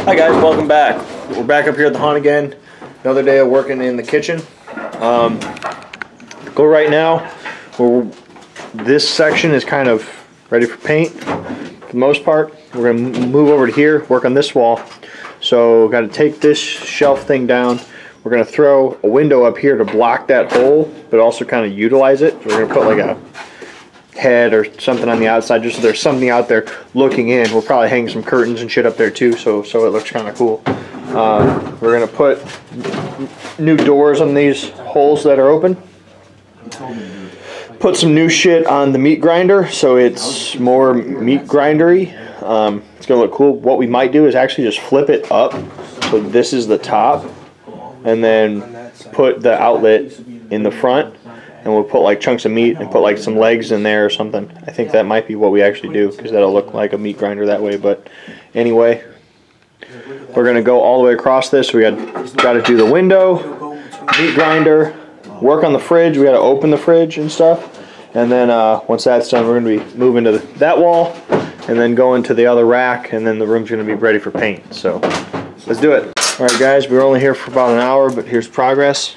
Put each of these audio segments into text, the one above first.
Hi guys, welcome back. We're back up here at the haunt again. Another day of working in the kitchen. Go right now. This section is kind of ready for paint for the most part. We're going to move over to here, work on this wall. So got to take this shelf thing down. We're going to throw a window up here to block that hole, but also kind of utilize it. So we're going to put like a head or something on the outside, just so there's something out there looking in. We'll probably hang some curtains and shit up there too, so it looks kind of cool. We're going to put new doors on these holes that are open. Put some new shit on the meat grinder, so it's more meat grindery. It's going to look cool. What we might do is actually just flip it up, so this is the top, and then put the outlet in the front, and we'll put like chunks of meat and put like some legs in there or something. I think that might be what we actually do, because that'll look like a meat grinder that way. But anyway, we're going to go all the way across this. We got to do the window, meat grinder, work on the fridge. We got to open the fridge and stuff. And then once that's done, we're going to be moving to that wall and then going to the other rack, and then the room's going to be ready for paint. So let's do it. Alright guys, we were only here for about an hour, but here's progress.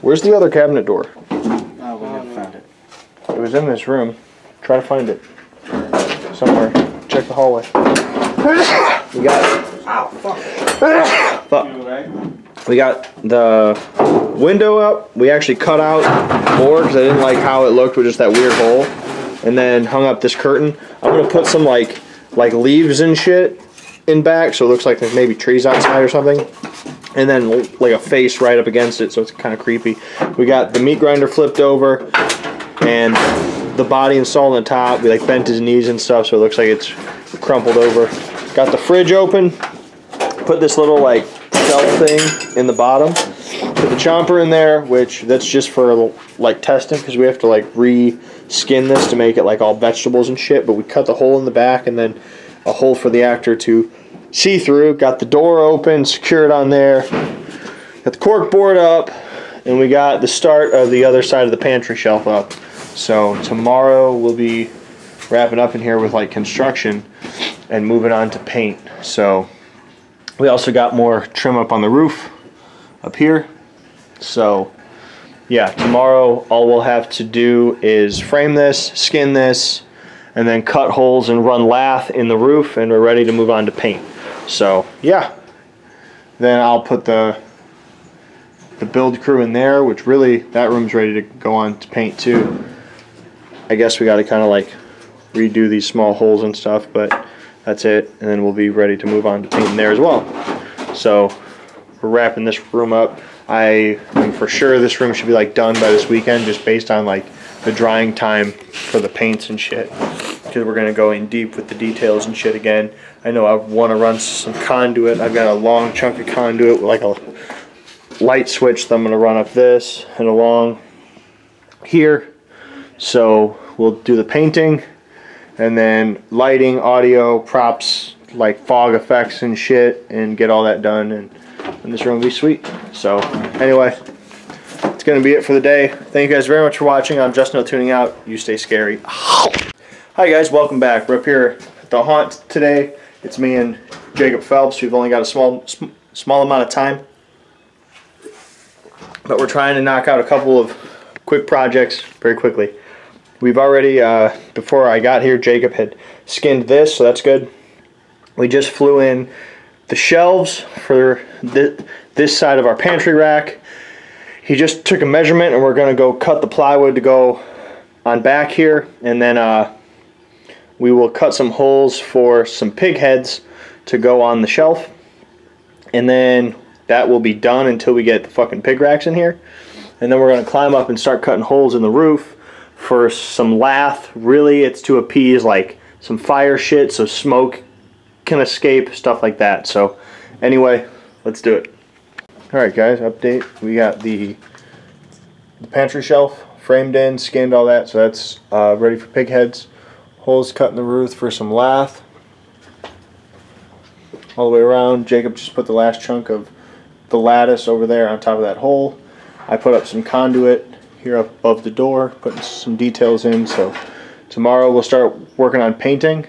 Where's the other cabinet door? Oh, we never found it. It was in this room. Try to find it. Somewhere. Check the hallway. We got... Ow, fuck. Fuck. We got the window up. We actually cut out more because I didn't like how it looked with just that weird hole. And then hung up this curtain. I'm going to put some like leaves and shit in back, so it looks like there's maybe trees outside or something. And then like a face right up against it, so it's kind of creepy. We got the meat grinder flipped over and the body installed on the top. We like bent his knees and stuff, so it looks like it's crumpled over. Got the fridge open. Put this little like shelf thing in the bottom. Put the chomper in there, which that's just for like testing, because we have to like re-skin this to make it like all vegetables and shit. But we cut the hole in the back and then a hole for the actor to see through. Got the door open, secured on there. Got the cork board up, and we got the start of the other side of the pantry shelf up. So tomorrow we'll be wrapping up in here with like construction and moving on to paint. So we also got more trim up on the roof up here. So yeah, tomorrow all we'll have to do is frame this, skin this, and then cut holes and run lath in the roof, and we're ready to move on to paint. So yeah, then I'll put the build crew in there, which really that room's ready to go on to paint too. I guess we got to kind of like redo these small holes and stuff, but that's it, and then we'll be ready to move on to painting there as well. So we're wrapping this room up. I am for sure this room should be like done by this weekend, just based on like the drying time for the paints and shit, because we're going to go in deep with the details and shit again. I know I want to run some conduit. I've got a long chunk of conduit with like a light switch that I'm going to run up this and along here. So we'll do the painting, and then lighting, audio, props, like fog effects and shit, and get all that done, and this room will be sweet. So anyway, it's going to be it for the day. Thank you guys very much for watching. I'm Justin, tuning out. You stay scary. Hi guys, welcome back. We're up here at the haunt today. It's me and Jacob Phelps. We've only got a small amount of time, but we're trying to knock out a couple of quick projects very quickly. We've already, before I got here, Jacob had skinned this, so that's good. We just flew in the shelves for this side of our pantry rack. He just took a measurement, and we're going to go cut the plywood to go on back here, and then we will cut some holes for some pig heads to go on the shelf, and then that will be done until we get the fucking pig racks in here. And then we're going to climb up and start cutting holes in the roof for some lath. Really, it's to appease like some fire shit so smoke can escape, stuff like that. So anyway, let's do it. Alright guys, update. We got the pantry shelf framed in, skinned, all that, so that's ready for pig heads. Holes cut in the roof for some lath all the way around. Jacob just put the last chunk of the lattice over there on top of that hole. I put up some conduit here up above the door, putting some details in. So tomorrow we'll start working on painting,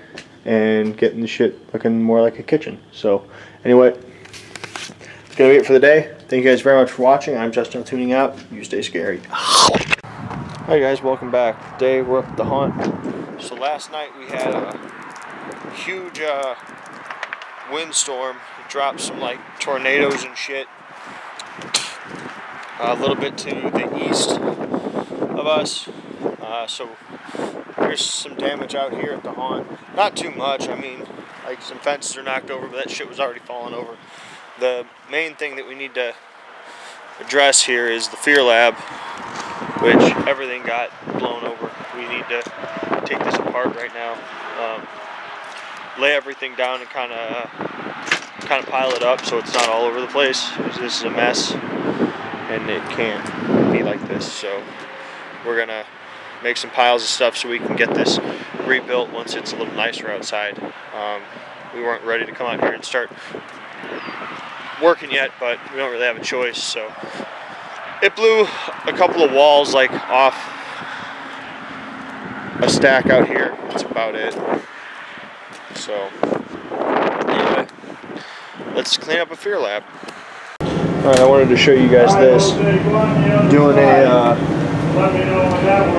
and getting the shit looking more like a kitchen. So anyway, it's gonna be it for the day. Thank you guys very much for watching. I'm Justin tuning out. You stay scary. Alright guys, welcome back. Today we're up at the hunt. So last night we had a huge windstorm. It dropped some like tornadoes and shit. A little bit to the east of us. So there's some damage out here at the haunt. Not too much. I mean, like some fences are knocked over, but that shit was already falling over. The main thing that we need to address here is the fear lab, which everything got blown over. We need to take this apart right now, lay everything down and kind of pile it up so it's not all over the place. This is a mess and it can't be like this. So we're gonna make some piles of stuff so we can get this rebuilt once it's a little nicer outside. We weren't ready to come out here and start working yet, but we don't really have a choice. So it blew a couple of walls like off a stack out here. That's about it. So anyway, let's clean up a fear lab. Alright, I wanted to show you guys this. Doing a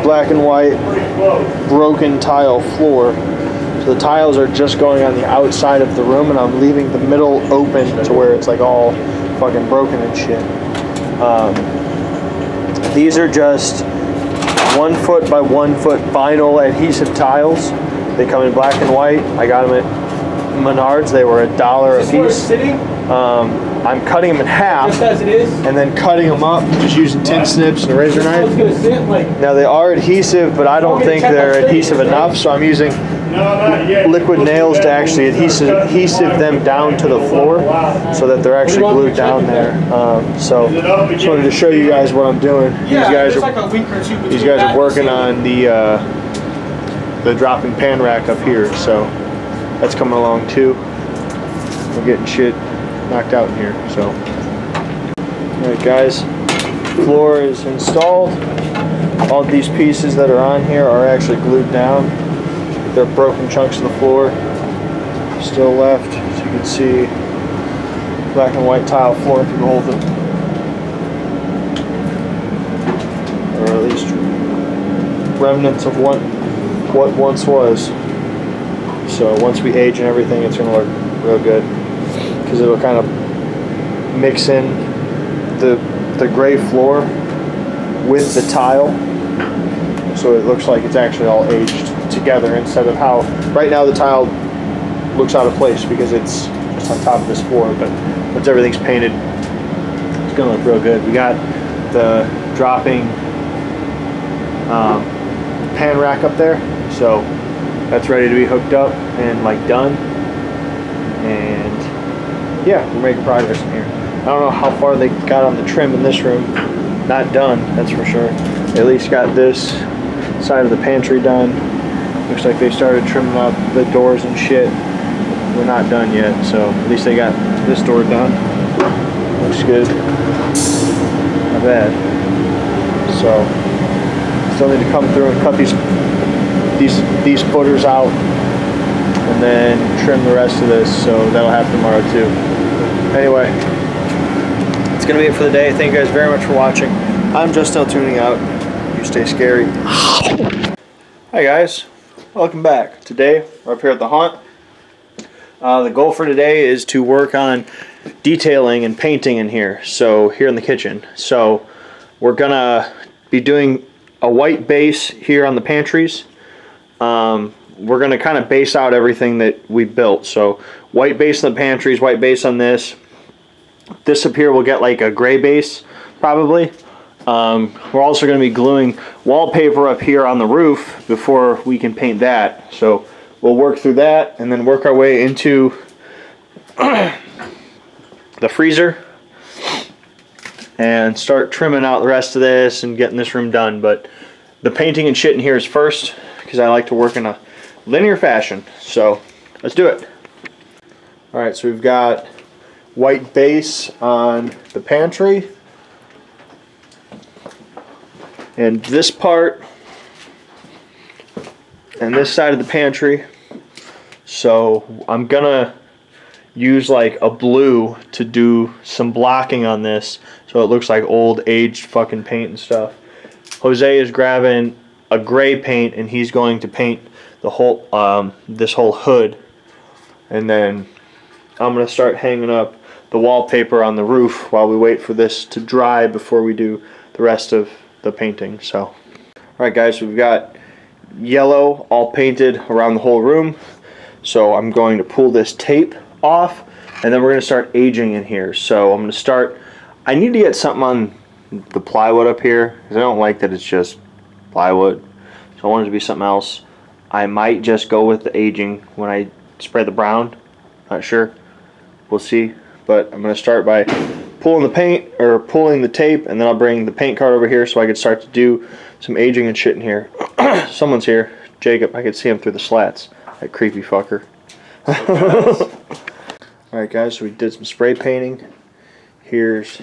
black and white broken tile floor. So the tiles are just going on the outside of the room, and I'm leaving the middle open to where it's like all fucking broken and shit. These are just 1 foot by 1 foot vinyl adhesive tiles. They come in black and white. I got them at Menards. They were $1 a piece. I'm cutting them in half, just as it is, and then cutting them up just using tin snips and a razor knife. Now they are adhesive, but I don't think they're adhesive enough, so I'm using liquid nails to actually adhesive them down to the floor so that they're actually glued down there. So just wanted to show you guys what I'm doing. These guys are working on the dropping pan rack up here, so that's coming along too. We're getting shit knocked out in here. So alright guys, floor is installed. All these pieces that are on here are actually glued down. They're broken chunks of the floor still left, so you can see black and white tile floor if you hold it, or at least remnants of what once was. So once we age and everything, it's going to look real good, because it'll kind of mix in the gray floor with the tile, so it looks like it's actually all aged together, instead of how right now the tile looks out of place because it's just on top of this floor. But once everything's painted, it's gonna look real good. We got the dropping pan rack up there, so that's ready to be hooked up and like done. And yeah, we're making progress in here. I don't know how far they got on the trim in this room. Not done, that's for sure. They at least got this side of the pantry done. Looks like they started trimming up the doors and shit. We're not done yet, so at least they got this door done. Looks good. Not bad. So still need to come through and cut these footers out and then trim the rest of this, so that'll happen tomorrow too. Anyway, it's gonna be it for the day. Thank you guys very much for watching. I'm just still tuning out. You stay scary. Hi guys, welcome back. Today we're up here at the haunt. The goal for today is to work on detailing and painting in here. So here in the kitchen. So we're gonna be doing a white base here on the pantries. We're gonna kind of base out everything that we built. So white base on the pantries, white base on this. This up here will get like a gray base probably. We're also going to be gluing wallpaper up here on the roof before we can paint that. So we'll work through that and then work our way into the freezer and start trimming out the rest of this and getting this room done. But the painting and shit in here is first, because I like to work in a linear fashion. So let's do it. Alright, so we've got white base on the pantry. And this part and this side of the pantry So I'm gonna use like a blue to do some blocking on this so it looks like old aged fucking paint and stuff. Jose is grabbing a gray paint and he's going to paint the whole this whole hood, and then I'm gonna start hanging up the wallpaper on the roof while we wait for this to dry before we do the rest of the painting. So alright guys, so we've got yellow all painted around the whole room, so I'm going to pull this tape off and then we're going to start aging in here. So I'm going to start, I need to get something on the plywood up here because I don't like that it's just plywood, so I want it to be something else. I might just go with the aging when I spray the brown, not sure, we'll see. But I'm going to start by pulling the paint, or pulling the tape, and then I'll bring the paint card over here so I can start to do some aging and shit in here. Someone's here. Jacob, I can see him through the slats. That creepy fucker. Alright guys, so we did some spray painting. Here's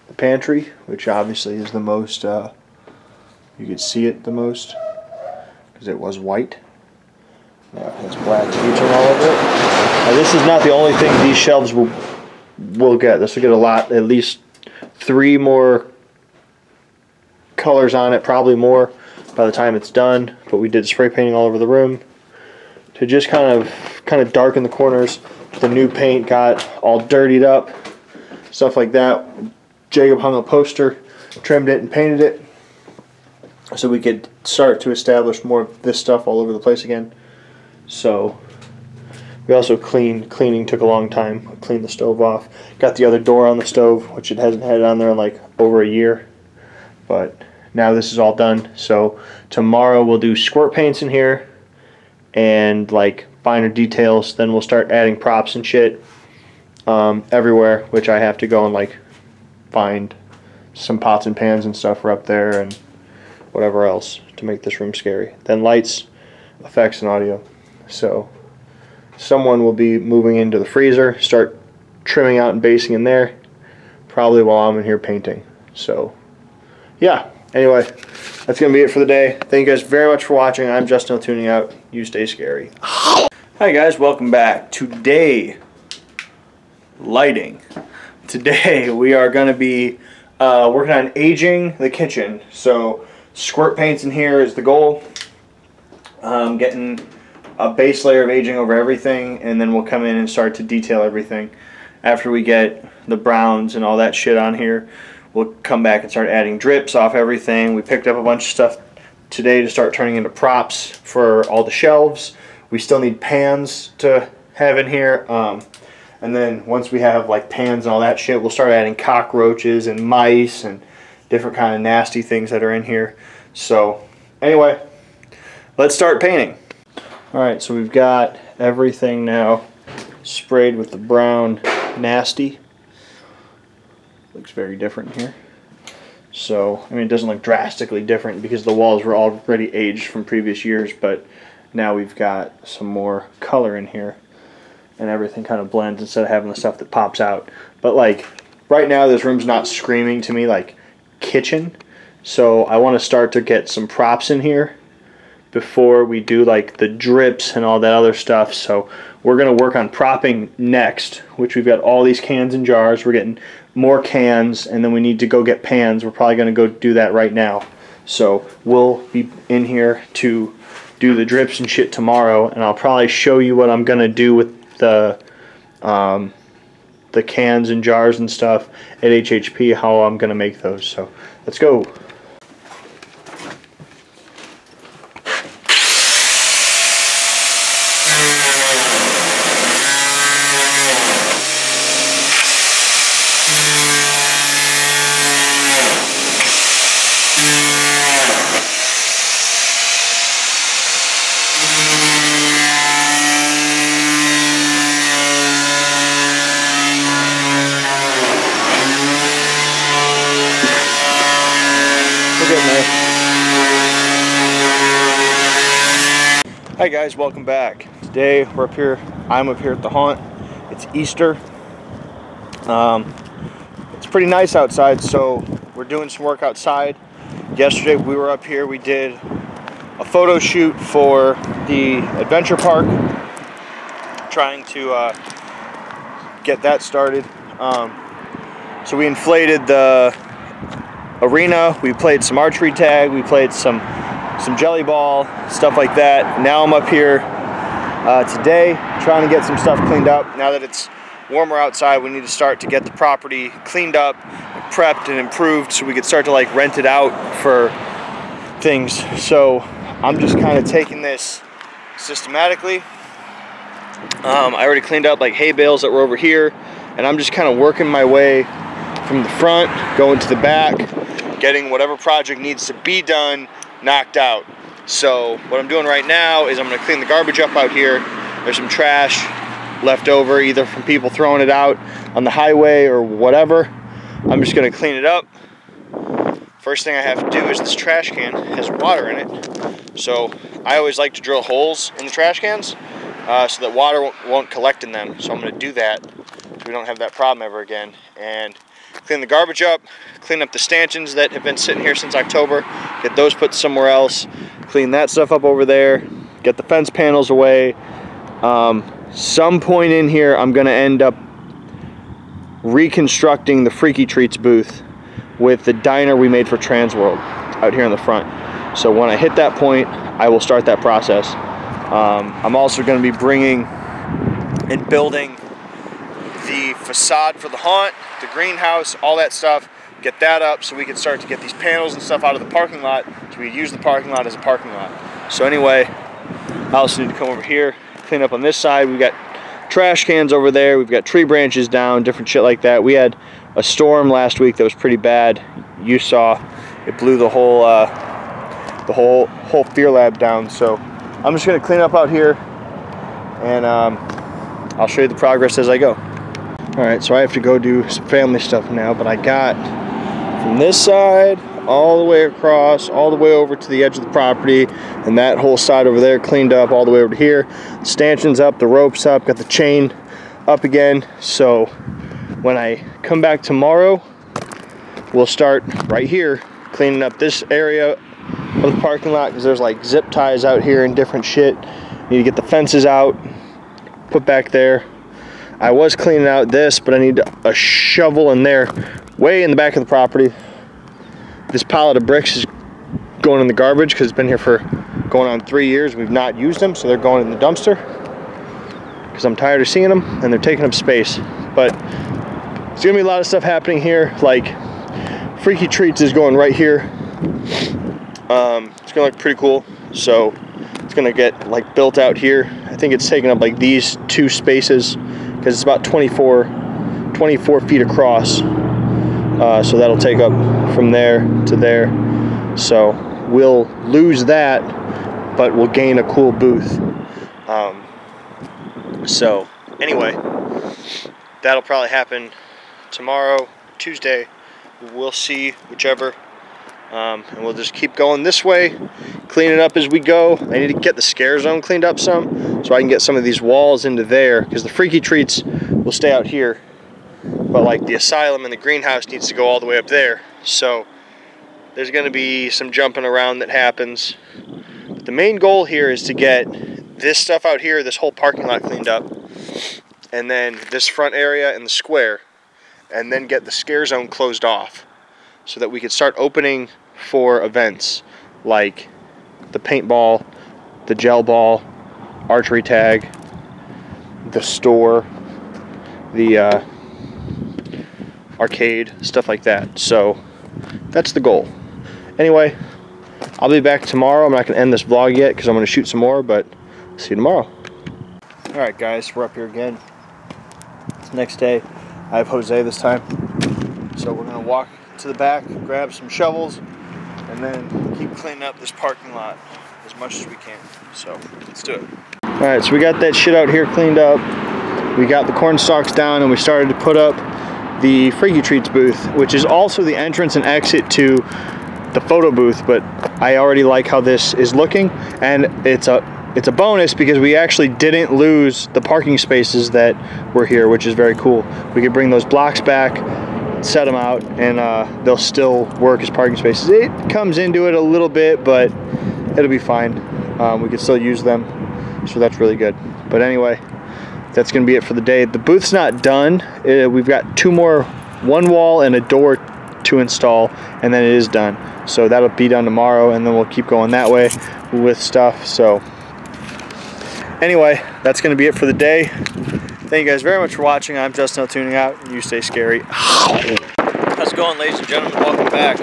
the pantry, which obviously is the most, you could see it the most, because it was white. Now it has black featuring all over it. Now this is not the only thing these shelves will get. This will get a lot, at least 3 more colors on it, probably more by the time it's done. But we did spray painting all over the room to just kind of darken the corners. The new paint got all dirtied up, stuff like that. Jacob hung a poster, trimmed it and painted it so we could start to establish more of this stuff all over the place again. So we also cleaning took a long time. We cleaned the stove off. Got the other door on the stove, which it hasn't had on there in like over a year. But now this is all done. So tomorrow we'll do squirt paints in here and like finer details. Then we'll start adding props and shit everywhere, which I have to go and like find some pots and pans and stuff for up there and whatever else to make this room scary. Then lights, effects, and audio. So someone will be moving into the freezer, start trimming out and basing in there, probably while I'm in here painting. So yeah, anyway, that's gonna be it for the day. Thank you guys very much for watching. I'm Justin, tuning out. You stay scary. Hi guys, welcome back. Today, lighting. Today we are gonna be working on aging the kitchen. So squirt paints in here is the goal. Getting a base layer of aging over everything, and then we'll come in and start to detail everything. After we get the browns and all that shit on here, we'll come back and start adding drips off everything. We picked up a bunch of stuff today to start turning into props for all the shelves. We still need pans to have in here, and then once we have like pans and all that shit, we'll start adding cockroaches and mice and different kind of nasty things that are in here. So anyway, let's start painting. Alright, so we've got everything now sprayed with the brown nasty. Looks very different here. So, I mean, it doesn't look drastically different because the walls were already aged from previous years, but now we've got some more color in here and everything kind of blends instead of having the stuff that pops out. But like, right now this room's not screaming to me like kitchen, so I want to start to get some props in here before we do like the drips and all that other stuff. So we're going to work on propping next, which we've got all these cans and jars. We're getting more cans, and then we need to go get pans. We're probably going to go do that right now. So we'll be in here to do the drips and shit tomorrow, and I'll probably show you what I'm going to do with the cans and jars and stuff at HHP, how I'm going to make those. So let's go. Hi guys, welcome back. Today we're up here, I'm up here at the haunt. It's Easter. It's pretty nice outside, so we're doing some work outside. Yesterday we were up here, we did a photo shoot for the adventure park. trying to get that started. So we inflated the arena, we played some archery tag, we played some jelly ball, stuff like that. Now I'm up here today trying to get some stuff cleaned up. Now that it's warmer outside, we need to start to get the property cleaned up, prepped and improved so we could start to like rent it out for things. So I'm just kind of taking this systematically. I already cleaned up like hay bales that were over here, and I'm just kind of working my way from the front, going to the back, getting whatever project needs to be done knocked out. So what I'm doing right now is I'm going to clean the garbage up out here. There's some trash left over, either from people throwing it out on the highway or whatever. I'm just going to clean it up. First thing I have to do is this trash can has water in it. So I always like to drill holes in the trash cans so that water won't collect in them. So I'm going to do that so we don't have that problem ever again. And clean the garbage up, clean up the stanchions that have been sitting here since October, get those put somewhere else, clean that stuff up over there, get the fence panels away. Some point in here I'm going to end up reconstructing the Freaky Treats booth with the diner we made for Transworld out here in the front. So when I hit that point, I will start that process. I'm also going to be bringing and building the facade for the haunt, the greenhouse, all that stuff, get that up so we can start to get these panels and stuff out of the parking lot so we use the parking lot as a parking lot. So anyway, I also need to come over here, clean up on this side. We've got trash cans over there, we've got tree branches down, different shit like that. We had a storm last week that was pretty bad. You saw it blew the whole Fear Lab down. So I'm just gonna clean up out here, and I'll show you the progress as I go. All right, so I have to go do some family stuff now, but I got from this side all the way across, all the way over to the edge of the property, and that whole side over there cleaned up all the way over to here. The stanchions up, the ropes up, got the chain up again. So when I come back tomorrow, we'll start right here cleaning up this area of the parking lot, because there's like zip ties out here and different shit. Need to get the fences out, put back there. I was cleaning out this, but I need a shovel in there, way in the back of the property. This pallet of bricks is going in the garbage because it's been here for going on 3 years. We've not used them, so they're going in the dumpster because I'm tired of seeing them and they're taking up space. But there's gonna be a lot of stuff happening here. Like Freaky Treats is going right here. It's gonna look pretty cool. So it's gonna get like built out here. I think it's taking up like these 2 spaces because it's about 24 feet across. So that'll take up from there to there. So we'll lose that, but we'll gain a cool booth. So anyway, that'll probably happen tomorrow, Tuesday. We'll see, whichever. And we'll just keep going this way, clean it up as we go. I need to get the scare zone cleaned up some so I can get some of these walls into there, because the Freaky Treats will stay out here, but like the asylum and the greenhouse needs to go all the way up there. So there's going to be some jumping around that happens. But the main goal here is to get this stuff out here, this whole parking lot cleaned up, and then this front area and the square, and then get the scare zone closed off so that we could start opening for events like the paintball, the gel ball, archery tag, the store, the arcade, stuff like that. So that's the goal. Anyway, I'll be back tomorrow. I'm not going to end this vlog yet because I'm going to shoot some more, but see you tomorrow. Alright guys, we're up here again. It's the next day. I have Jose this time. So we're going to walk to the back, grab some shovels, and then keep cleaning up this parking lot as much as we can. So let's do it. Alright, so we got that shit out here cleaned up. We got the corn stalks down, and we started to put up the Freaky Treats booth, which is also the entrance and exit to the photo booth. But I already like how this is looking, and it's a bonus because we actually didn't lose the parking spaces that were here, which is very cool. We could bring those blocks back, set them out, and they'll still work as parking spaces. It comes into it a little bit, but it'll be fine. We can still use them, so that's really good. But anyway, that's going to be it for the day. The booth's not done. We've got one wall and a door to install, and then it is done. So that'll be done tomorrow, and then we'll keep going that way with stuff. So anyway, that's going to be it for the day. Thank you guys very much for watching. I'm Justin, tuning out. You stay scary. How's it going, ladies and gentlemen? Welcome back.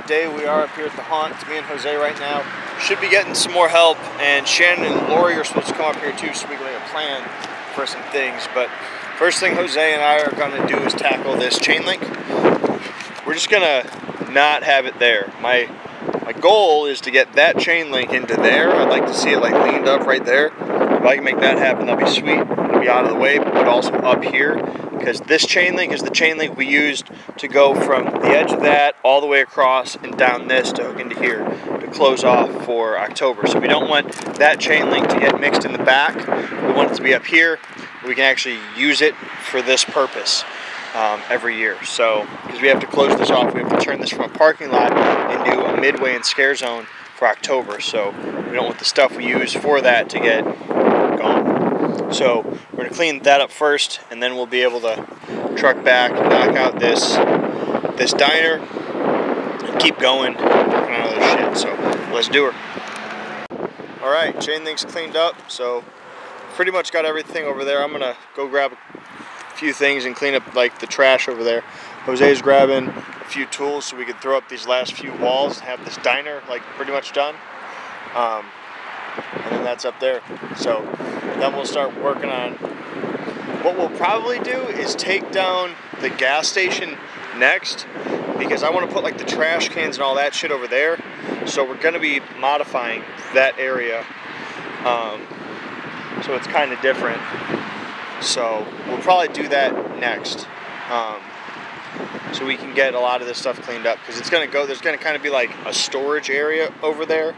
Today we are up here at the haunt. It's me and Jose right now. Should be getting some more help, and Shannon and Lori are supposed to come up here too, so we can make a plan for some things. But first thing Jose and I are going to do is tackle this chain link. We're just going to not have it there. My goal is to get that chain link into there. I'd like to see it like leaned up right there. If I can make that happen, that'll be sweet. It'll be out of the way, but also up here, because this chain link is the chain link we used to go from the edge of that all the way across and down this to hook into here to close off for October. So we don't want that chain link to get mixed in the back. We want it to be up here. We can actually use it for this purpose every year. So because we have to close this off, we have to turn this from a parking lot into a midway and scare zone for October. So we don't want the stuff we use for that to get gone. So we're going to clean that up first, and then we'll be able to truck back, knock out this diner, and keep going, working on other shit. So let's do her. Alright, chain link's cleaned up, so pretty much got everything over there. I'm going to go grab a few things and clean up like the trash over there. Jose's grabbing a few tools so we can throw up these last few walls and have this diner like pretty much done. And then that's up there. So then we'll start working on, what we'll probably do is take down the gas station next, because I want to put like the trash cans and all that shit over there. So we're going to be modifying that area. So it's kind of different. So we'll probably do that next. So we can get a lot of this stuff cleaned up, because it's going to go, there's going to kind of be like a storage area over there.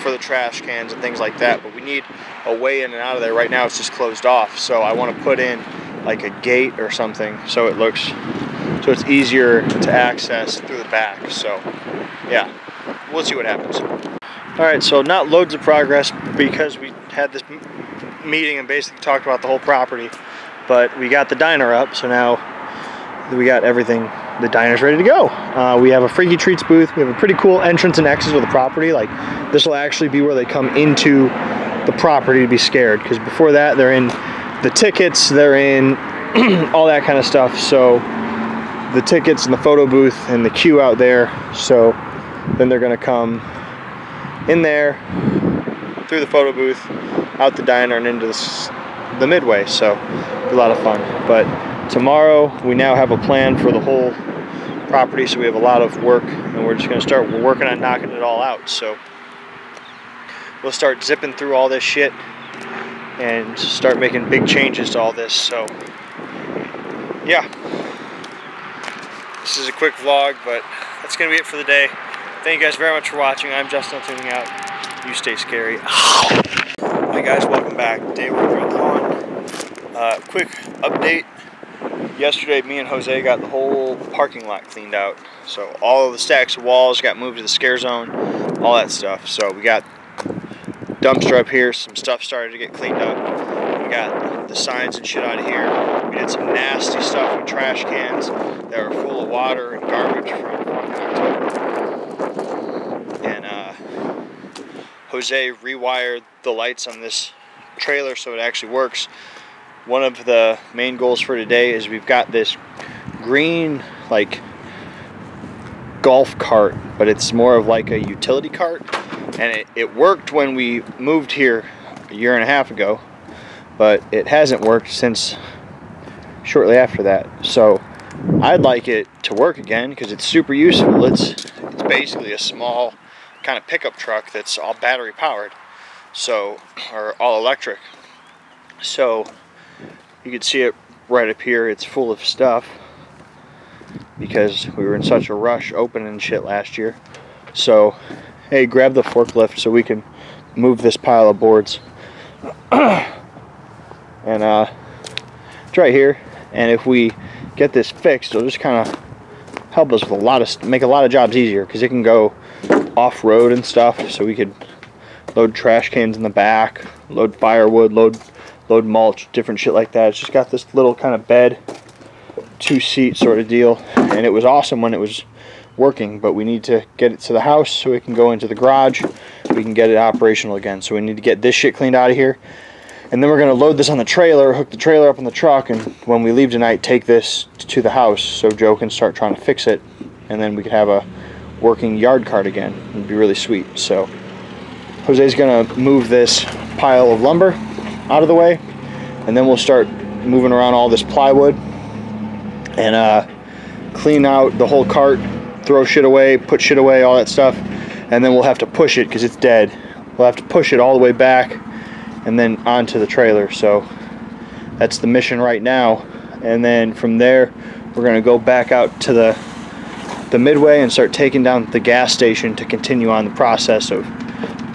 For the trash cans and things like that, but we need a way in and out of there. Right now it's just closed off, so I want to put in like a gate or something so it's easier to access through the back. So yeah, we'll see what happens. Alright, so not loads of progress because we had this meeting and basically talked about the whole property, but we got the diner up, so now we got everything. The diner's ready to go. We have a Freaky Treats booth. We have a pretty cool entrance and exit of the property. Like, this will actually be where they come into the property to be scared, because before that they're in the tickets, they're in all that kind of stuff. So the tickets and the photo booth and the queue out there. So then they're going to come in there through the photo booth, out the diner, and into the Midway. So a lot of fun. But tomorrow we now have a plan for the whole property, so we have a lot of work, and we're just going to start working on knocking it all out. So we'll start zipping through all this shit and start making big changes to all this. So yeah, this is a quick vlog, but that's going to be it for the day. Thank you guys very much for watching. I'm Justin, tuning out. You stay scary. Hi guys, welcome back. Today we're here at the haunt. Quick update. Yesterday, me and Jose got the whole parking lot cleaned out. So all of the stacks of walls got moved to the scare zone, all that stuff. So we got dumpster up here, some stuff started to get cleaned up. We got the signs and shit out of here. We did some nasty stuff with trash cans that were full of water and garbage from October. And Jose rewired the lights on this trailer so it actually works. One of the main goals for today is we've got this green like golf cart, but it's more of like a utility cart, and it worked when we moved here a year and a half ago, but it hasn't worked since shortly after that. So I'd like it to work again because it's super useful. It's basically a small kind of pickup truck that's all battery powered, so, or all electric. So you can see it right up here. It's full of stuff because we were in such a rush opening shit last year. So, hey, grab the forklift so we can move this pile of boards. And it's right here. And if we get this fixed, it'll just kind of help us with make a lot of jobs easier, because it can go off-road and stuff. So we could load trash cans in the back, load firewood, load load mulch, different shit like that. It's just got this little kind of bed, 2-seat sort of deal, and it was awesome when it was working, but we need to get it to the house so we can go into the garage. We can get it operational again. So we need to get this shit cleaned out of here, and then we're going to load this on the trailer, hook the trailer up on the truck, and when we leave tonight, take this to the house so Joe can start trying to fix it, and then we could have a working yard cart again. It'd be really sweet. So Jose's going to move this pile of lumber out of the way, and then we'll start moving around all this plywood and clean out the whole cart, throw shit away, put shit away, all that stuff, and then we'll have to push it because it's dead. We'll have to push it all the way back and then onto the trailer. So that's the mission right now, and then from there we're going to go back out to the Midway and start taking down the gas station to continue on the process of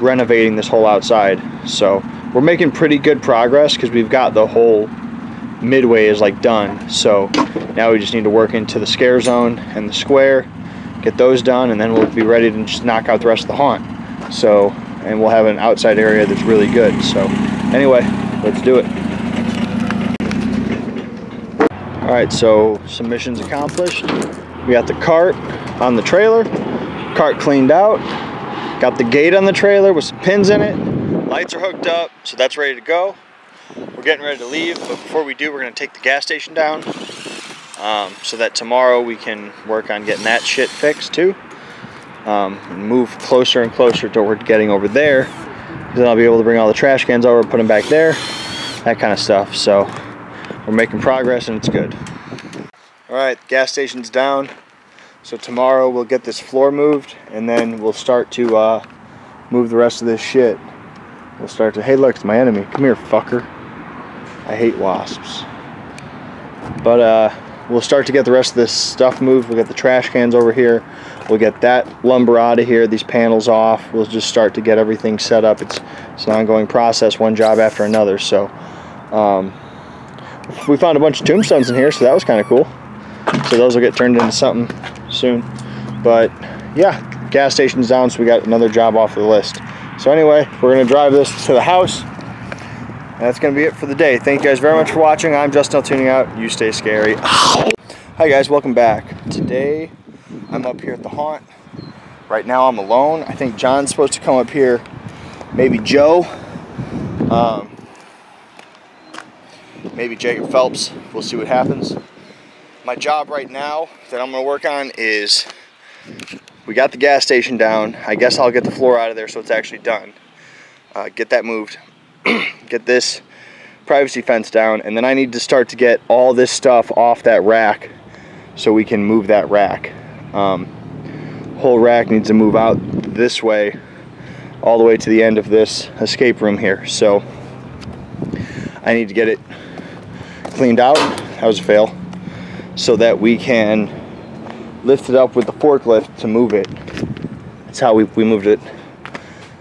renovating this whole outside. So we're making pretty good progress because we've got the whole Midway is like done. So now we just need to work into the scare zone and the square, get those done, and then we'll be ready to just knock out the rest of the haunt. So, and we'll have an outside area that's really good. So anyway, let's do it. All right, so some missions accomplished. We got the cart on the trailer, cart cleaned out, got the gate on the trailer with some pins in it, lights are hooked up, so that's ready to go. We're getting ready to leave, but before we do, we're going to take the gas station down so that tomorrow we can work on getting that shit fixed too, and move closer and closer toward getting over there, because then I'll be able to bring all the trash cans over, put them back there, that kind of stuff. So we're making progress and it's good. Alright, gas station's down, so tomorrow we'll get this floor moved, and then we'll start to move the rest of this shit. We'll start to, hey look, it's my enemy, come here fucker. I hate wasps. But we'll start to get the rest of this stuff moved. We'll get the trash cans over here, we'll get that lumber out of here, these panels off, we'll just start to get everything set up. It's an ongoing process, one job after another. So we found a bunch of tombstones in here, so that was kind of cool. So those will get turned into something soon. But yeah, gas station's down, so we got another job off the list. So anyway, we're going to drive this to the house. And that's going to be it for the day. Thank you guys very much for watching. I'm Justin tuning out. You stay scary. Ow. Hi guys, welcome back. Today, I'm up here at the haunt. Right now I'm alone. I think John's supposed to come up here. Maybe Joe. Maybe Jacob Phelps. We'll see what happens. My job right now that I'm going to work on is, we got the gas station down. I guess I'll get the floor out of there so it's actually done. Get that moved. Get this privacy fence down, and then I need to start to get all this stuff off that rack so we can move that rack. Whole rack needs to move out this way all the way to the end of this escape room here. So I need to get it cleaned out. That was a fail. So that we can lift it up with the forklift to move it. That's how we moved it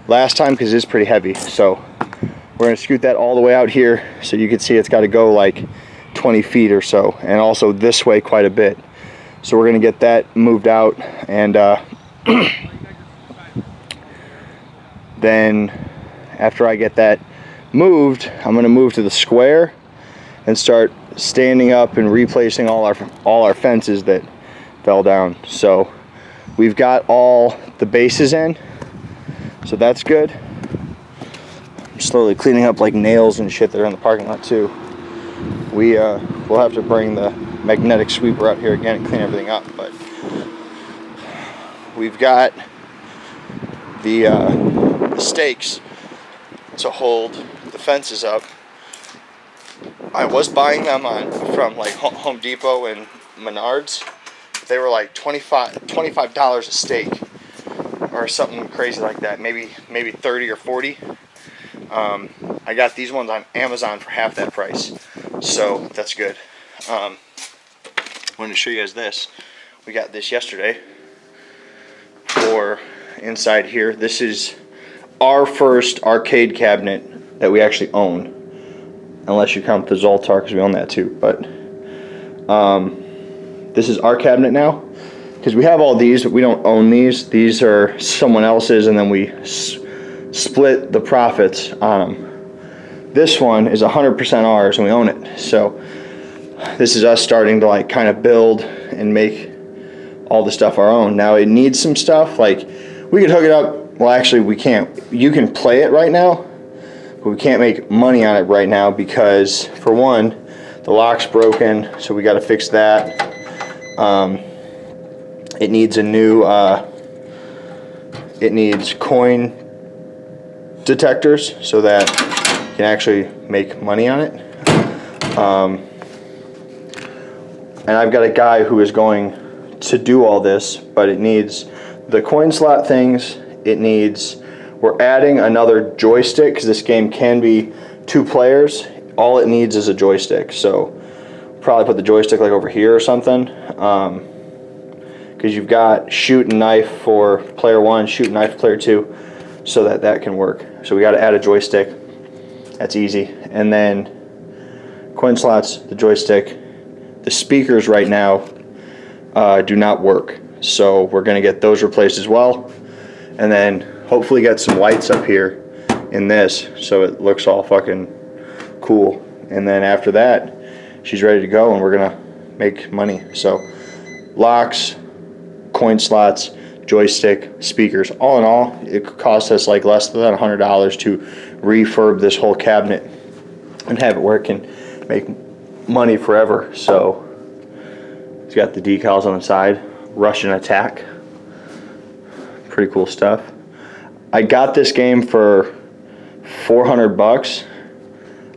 last time, because it's pretty heavy. So we're going to scoot that all the way out here so you can see it's got to go like 20 feet or so, and also this way quite a bit. So we're going to get that moved out, and then after I get that moved, I'm going to move to the square and start standing up and replacing all our fences that fell down. So we've got all the bases in, so that's good. I'm slowly cleaning up like nails and shit that are in the parking lot too. We'll have to bring the magnetic sweeper out here again and clean everything up, but we've got the stakes to hold the fences up. I was buying them from like Home Depot and Menards. They were like $25 a stake or something crazy like that. Maybe 30 or 40. I got these ones on Amazon for half that price, so that's good. I wanted to show you guys this. We got this yesterday for inside here. This is our first arcade cabinet that we actually own. Unless you count the Zoltar, because we own that too. But this is our cabinet now, because we have all these, but we don't own these. These are someone else's, and then we split the profits on them. this one is 100% ours and we own it. So this is us starting to like kind of build and make all the stuff our own. Now it needs some stuff, like we could hook it up. Well, actually we can't. You can play it right now, but we can't make money on it right now because, for one, the lock's broken, so we got to fix that. It needs a new, it needs coin detectors so that you can actually make money on it. And I've got a guy who is going to do all this, but it needs the coin slot things. It needs, we're adding another joystick because this game can be 2 players. All it needs is a joystick, so probably put the joystick like over here or something, because you've got shoot and knife for player 1, shoot and knife for player 2, so that can work. So we got to add a joystick. That's easy. And then coin slots, the joystick. The speakers right now do not work, so we're going to get those replaced as well, and then hopefully get some lights up here in this so it looks all fucking cool. And then after that, she's ready to go and we're gonna make money. So locks, coin slots, joystick, speakers, all in all it could cost us like less than $100 to refurb this whole cabinet and have it work and make money forever. So it's got the decals on the side, Russian attack, pretty cool stuff. I got this game for $400.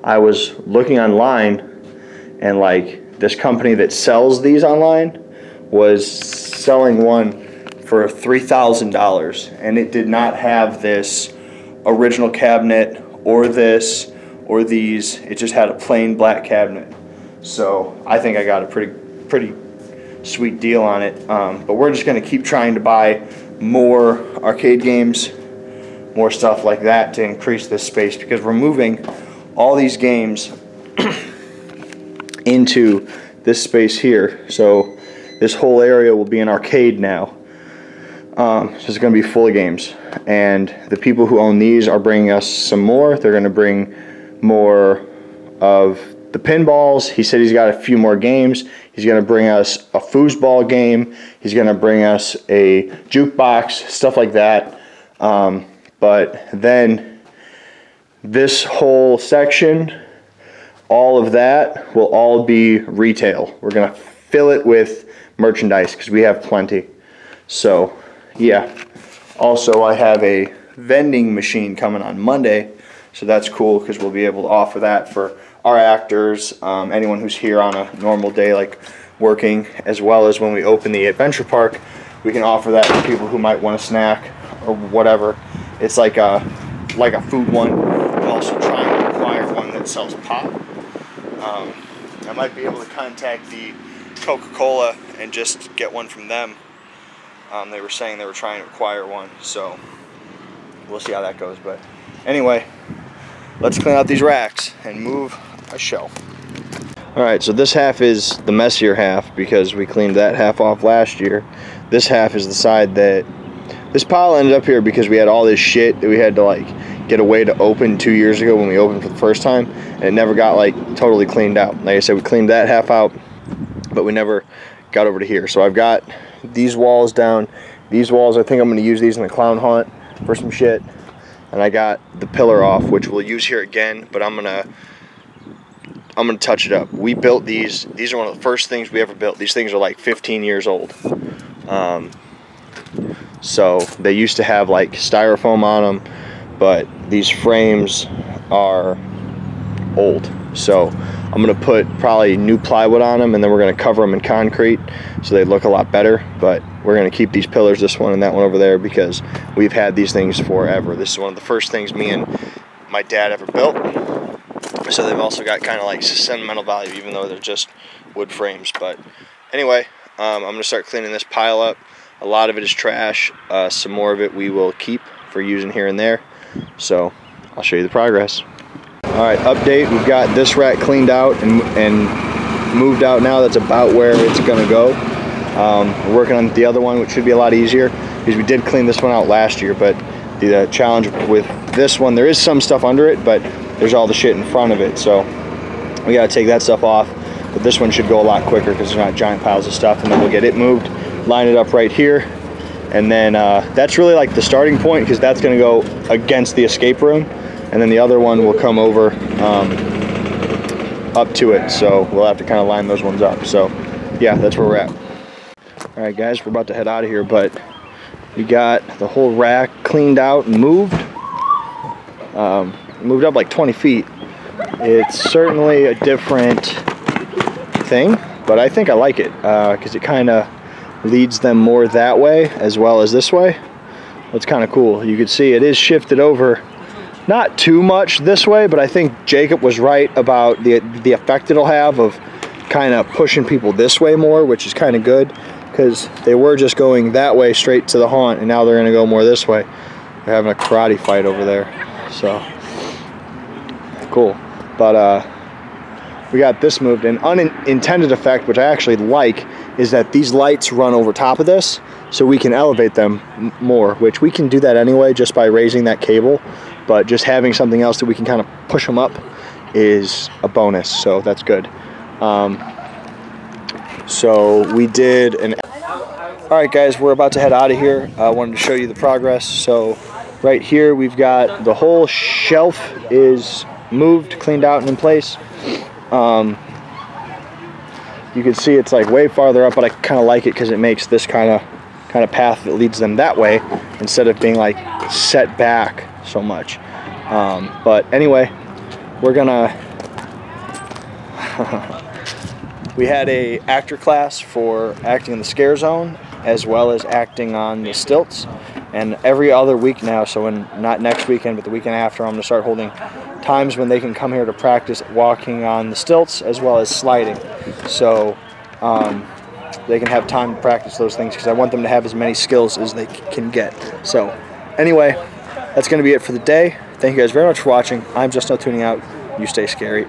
I was looking online and like this company that sells these online was selling one for $3,000, and it did not have this original cabinet or this or these. It just had a plain black cabinet. So I think I got a pretty sweet deal on it. But we're just going to keep trying to buy more arcade games, more stuff like that to increase this space, because we're moving all these games into this space here. So this whole area will be an arcade now. So it's going to be full of games, and the people who own these are bringing us some more. They're going to bring more of the pinballs. He said he's got a few more games. He's going to bring us a foosball game. He's going to bring us a jukebox, stuff like that. But then this whole section, all of that will all be retail. We're going to fill it with merchandise because we have plenty. So yeah, also I have a vending machine coming on Monday, so that's cool because we'll be able to offer that for our actors, anyone who's here on a normal day like working, as well as when we open the adventure park, we can offer that to people who might want a snack or whatever. It's like a food one. I'm also trying to acquire one that sells pop. I might be able to contact the Coca-Cola and just get one from them. They were saying they were trying to acquire one, so we'll see how that goes. But anyway, let's clean out these racks and move a shelf. Alright, so this half is the messier half because we cleaned that half off last year. This half is the side that this pile ended up here because we had all this shit that we had to like get a way to open 2 years ago when we opened for the first time, and it never got like totally cleaned out. Like I said, we cleaned that half out, but we never got over to here. So I've got these walls down. These walls, I think I'm going to use these in the clown haunt for some shit. And I got the pillar off, which we'll use here again, but I'm gonna touch it up. We built these. These are one of the first things we ever built. These things are like 15 years old. So they used to have like styrofoam on them, but these frames are old. So I'm gonna put probably new plywood on them, and then we're gonna cover them in concrete so they look a lot better. But we're gonna keep these pillars, this one and that one over there, because we've had these things forever. This is one of the first things me and my dad ever built. So they've also got kind of like sentimental value, even though they're just wood frames. But anyway, I'm gonna start cleaning this pile up. A lot of it is trash. Some more of it we will keep for using here and there. So I'll show you the progress. Alright, update. We've got this rack cleaned out and moved out now. That's about where it's gonna go. We're working on the other one, which should be a lot easier because we did clean this one out last year. But the challenge with this one, there is some stuff under it, but there's all the shit in front of it. So we gotta take that stuff off. But this one should go a lot quicker because there's not giant piles of stuff. And then we'll get it moved, line it up right here. And then that's really like the starting point, because that's gonna go against the escape room. And then the other one will come over up to it. So we'll have to kind of line those ones up. So yeah, that's where we're at. All right, guys, we're about to head out of here, but we got the whole rack cleaned out and moved. Moved up like 20 feet. It's certainly a different thing, but I think I like it because it kind of leads them more that way as well as this way. It's kind of cool. You can see it is shifted over, not too much this way, but I think Jacob was right about the effect it'll have of kind of pushing people this way more, which is kind of good, because they were just going that way straight to the haunt, and now they're going to go more this way. They're having a karate fight over there, so cool. But we got this moved. An unintended effect, which I actually like, is that these lights run over top of this, so we can elevate them more, which we can do that anyway just by raising that cable, but just having something else that we can kind of push them up is a bonus, so that's good. So we did an... Alright guys, we're about to head out of here. I wanted to show you the progress. So right here we've got the whole shelf is moved, cleaned out and in place. You can see it's like way farther up, but I kind of like it because it makes this kind of path that leads them that way instead of being like set back so much. But anyway, we're gonna we had a actor class for acting in the scare zone as well as acting on the stilts, and every other week now, so not next weekend but the weekend after, I'm gonna start holding times when they can come here to practice walking on the stilts as well as sliding, so they can have time to practice those things, because I want them to have as many skills as they can get. So anyway, that's going to be it for the day. Thank you guys very much for watching. I'm just now tuning out. You stay scary.